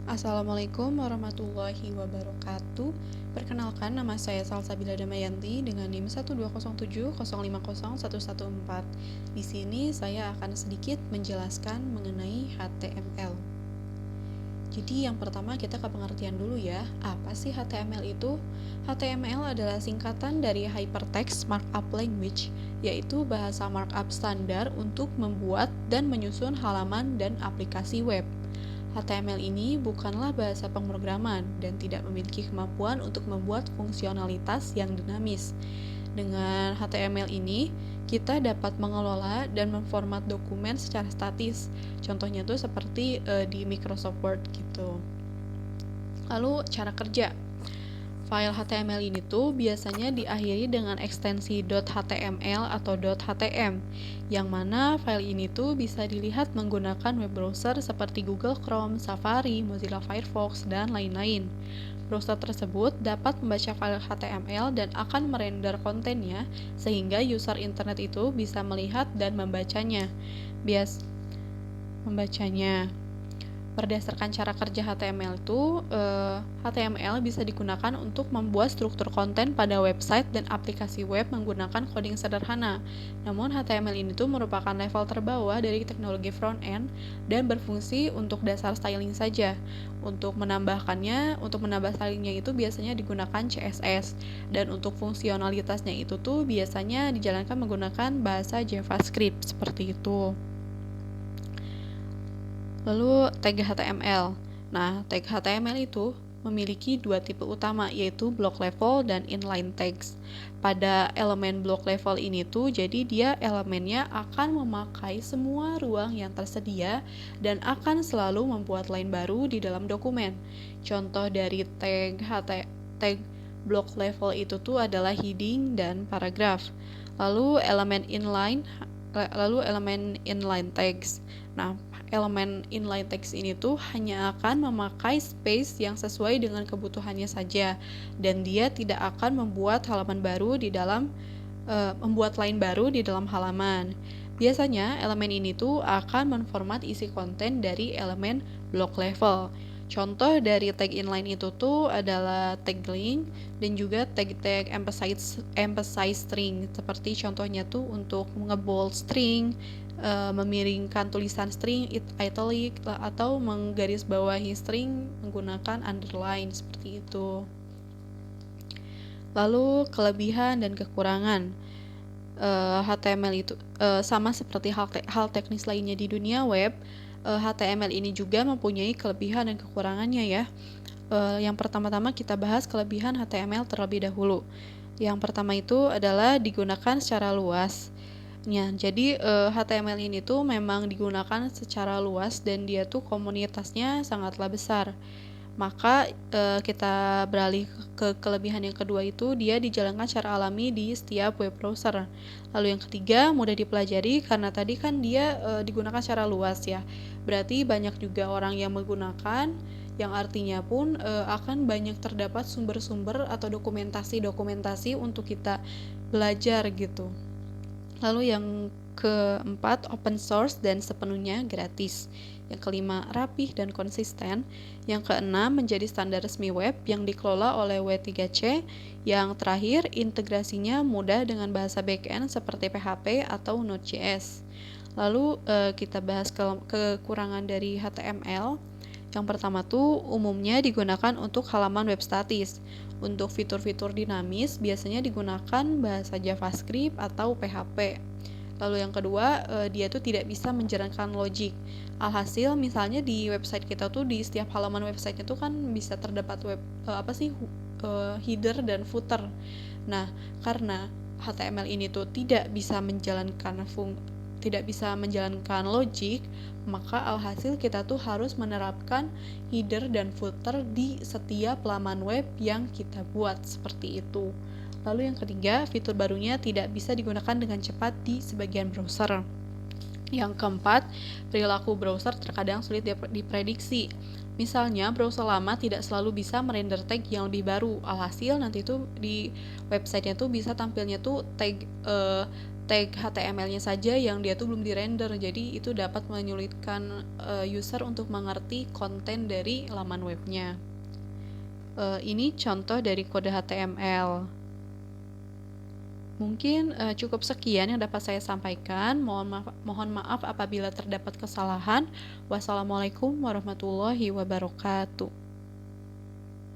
Assalamualaikum warahmatullahi wabarakatuh. Perkenalkan, nama saya Salsabila Damayanti dengan NIM 12070501114. Di sini saya akan sedikit menjelaskan mengenai HTML. Jadi yang pertama kita ke pengertian dulu ya. Apa sih HTML itu? HTML adalah singkatan dari Hypertext Markup Language, yaitu bahasa markup standar untuk membuat dan menyusun halaman dan aplikasi web. HTML ini bukanlah bahasa pemrograman dan tidak memiliki kemampuan untuk membuat fungsionalitas yang dinamis. Dengan HTML ini, kita dapat mengelola dan memformat dokumen secara statis. Contohnya tuh seperti di Microsoft Word gitu. Lalu cara kerja. File HTML ini tuh biasanya diakhiri dengan ekstensi .html atau .htm, yang mana file ini tuh bisa dilihat menggunakan web browser seperti Google Chrome, Safari, Mozilla Firefox, dan lain-lain. Browser tersebut dapat membaca file HTML dan akan merender kontennya, sehingga user internet itu bisa melihat dan membacanya. Membacanya. Berdasarkan cara kerja HTML itu, HTML bisa digunakan untuk membuat struktur konten pada website dan aplikasi web menggunakan coding sederhana. Namun HTML ini tuh merupakan level terbawah dari teknologi front end dan berfungsi untuk dasar styling saja. Untuk menambah stylingnya itu biasanya digunakan CSS, dan untuk fungsionalitasnya itu tuh biasanya dijalankan menggunakan bahasa JavaScript seperti itu. Lalu tag HTML. Nah, tag HTML itu memiliki dua tipe utama, yaitu block level dan inline tags. Pada elemen block level ini tuh, jadi dia elemennya akan memakai semua ruang yang tersedia dan akan selalu membuat line baru di dalam dokumen. Contoh dari tag block level itu tuh adalah heading dan paragraph. Lalu elemen inline tags. Nah, elemen inline text ini tuh hanya akan memakai space yang sesuai dengan kebutuhannya saja, dan dia tidak akan membuat line baru di dalam halaman. Biasanya elemen ini tuh akan menformat isi konten dari elemen block level. Contoh dari tag inline itu tuh adalah tag link dan juga tag emphasize string. Seperti contohnya tuh untuk ngebold string, memiringkan tulisan string italic, atau menggarisbawahi string menggunakan underline seperti itu. Lalu kelebihan dan kekurangan. HTML itu sama seperti hal teknis lainnya di dunia web, HTML ini juga mempunyai kelebihan dan kekurangannya ya. Yang pertama-tama kita bahas kelebihan HTML terlebih dahulu. Yang pertama itu adalah digunakan secara luas. Ya, jadi HTML ini tuh memang digunakan secara luas dan dia tuh komunitasnya sangatlah besar. Maka kita beralih ke kelebihan yang kedua, itu dia dijalankan secara alami di setiap web browser. Lalu yang ketiga, mudah dipelajari karena tadi kan dia digunakan secara luas ya. Berarti banyak juga orang yang menggunakan, yang artinya pun akan banyak terdapat sumber-sumber atau dokumentasi untuk kita belajar gitu. Lalu yang keempat, open source dan sepenuhnya gratis. Yang kelima, rapih dan konsisten. Yang keenam, menjadi standar resmi web yang dikelola oleh W3C. Yang terakhir, integrasinya mudah dengan bahasa backend seperti PHP atau Node.js. Lalu kita bahas kekurangan dari HTML. Yang pertama tuh umumnya digunakan untuk halaman web statis. Untuk fitur-fitur dinamis biasanya digunakan bahasa JavaScript atau PHP. Lalu yang kedua, dia tuh tidak bisa menjalankan logic. Alhasil misalnya di website kita tuh di setiap halaman websitenya tuh kan bisa terdapat header dan footer. Nah, karena HTML ini tuh tidak bisa menjalankan logic, maka alhasil kita tuh harus menerapkan header dan footer di setiap laman web yang kita buat seperti itu. Lalu yang ketiga, fitur barunya tidak bisa digunakan dengan cepat di sebagian browser. Yang keempat, perilaku browser terkadang sulit diprediksi. Misalnya, browser lama tidak selalu bisa merender tag yang lebih baru. Alhasil nanti tuh di websitenya tuh bisa tampilnya tuh tag HTML-nya saja yang dia tuh belum dirender, jadi itu dapat menyulitkan user untuk mengerti konten dari laman webnya. Ini contoh dari kode HTML. Mungkin cukup sekian yang dapat saya sampaikan. Mohon maaf apabila terdapat kesalahan. Wassalamualaikum warahmatullahi wabarakatuh.